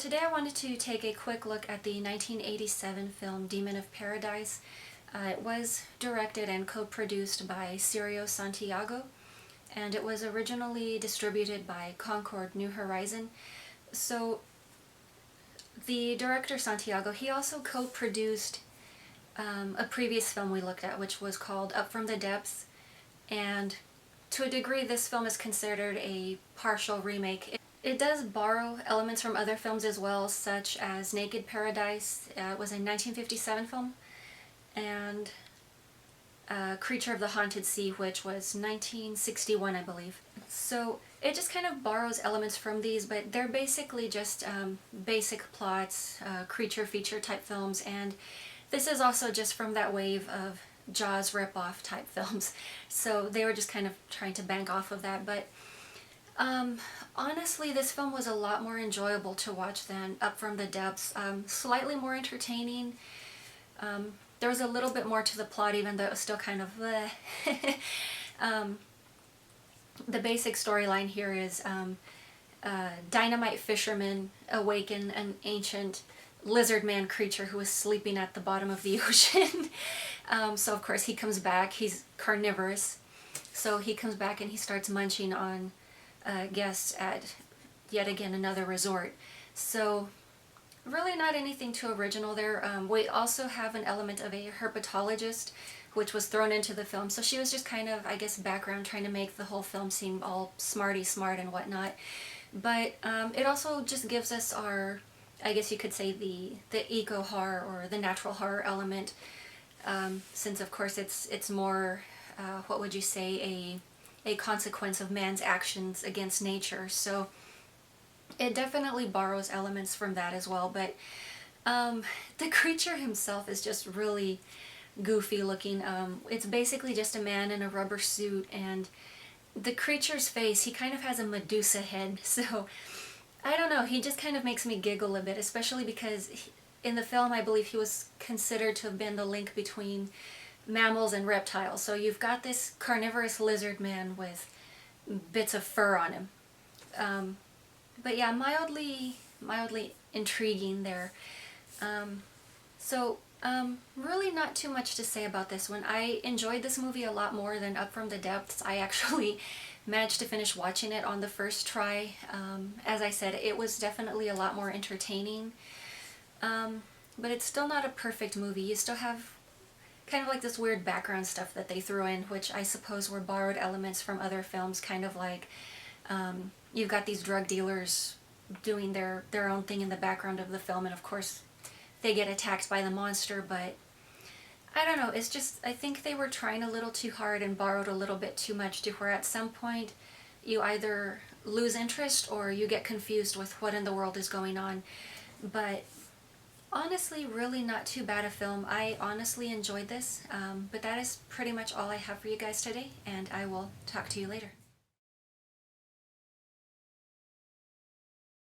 today I wanted to take a quick look at the 1987 film Demon of Paradise. It was directed and co-produced by Cirio Santiago, and it was originally distributed by Concorde-New Horizons. So the director Santiago, he also co-produced a previous film we looked at, which was called Up From the Depths, and to a degree this film is considered a partial remake. It does borrow elements from other films as well, such as Naked Paradise. It was a 1957 film, and Creature of the Haunted Sea, which was 1961, I believe. So it just kind of borrows elements from these, but they're basically just basic plots, creature feature type films, and this is also just from that wave of Jaws rip-off type films. So they were just kind of trying to bank off of that, but honestly, this film was a lot more enjoyable to watch than Up From the Depths. Slightly more entertaining. There was a little bit more to the plot, even though it was still kind of the basic storyline here is dynamite fishermen awaken an ancient lizard man creature who was sleeping at the bottom of the ocean. So of course he comes back. He's carnivorous, so he comes back and he starts munching on guests at yet again another resort. So really not anything too original there. We also have an element of a herpetologist, which was thrown into the film. So she was just kind of, I guess, background, trying to make the whole film seem all smarty smart and whatnot. But it also just gives us our, I guess you could say, the eco horror or the natural horror element, since of course it's more what would you say, a consequence of man's actions against nature. So it definitely borrows elements from that as well, but the creature himself is just really goofy looking. It's basically just a man in a rubber suit, and the creature's face, he kind of has a Medusa head, so I don't know, he just kind of makes me giggle a bit, especially because in the film I believe he was considered to have been the link between mammals and reptiles. So you've got this carnivorous lizard man with bits of fur on him. But yeah, mildly intriguing there. Really not too much to say about this one. I enjoyed this movie a lot more than Up From the Depths. I actually managed to finish watching it on the first try. As I said, it was definitely a lot more entertaining. But it's still not a perfect movie. You still have kind of like this weird background stuff that they threw in, which I suppose were borrowed elements from other films, kind of like you've got these drug dealers doing their own thing in the background of the film, and of course they get attacked by the monster, but I don't know, it's just, I think they were trying a little too hard and borrowed a little bit too much, to where at some point you either lose interest or you get confused with what in the world is going on. But honestly, really not too bad a film. I honestly enjoyed this, but that is pretty much all I have for you guys today, and I will talk to you later.